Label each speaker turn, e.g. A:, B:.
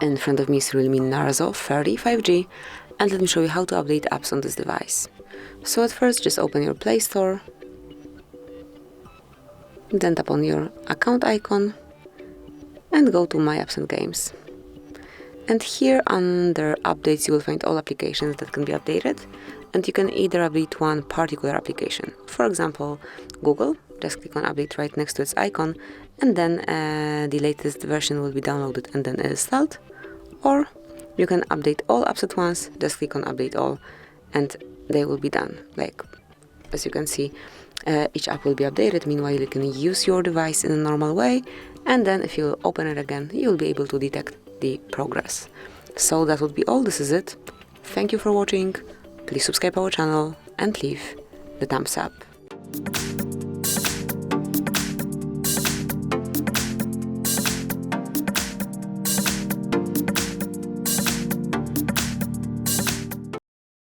A: In front of me is REALME Narzo 30 5G, and let me show you how to update apps on this device. So at first, just open your Play Store, then tap on your account icon and go to My Apps and Games. And here under Updates, you will find all applications that can be updated, and you can either update one particular application. For example, Google. Just click on Update right next to its icon, and then the latest version will be downloaded and then installed. Or you can update all apps at once. Just click on Update All, and they will be done. Like, as you can see, each app will be updated. Meanwhile, you can use your device in a normal way, and then if you open it again, you'll be able to detect the progress. So that would be all. This is it. Thank you for watching. Please subscribe our channel and leave the thumbs up.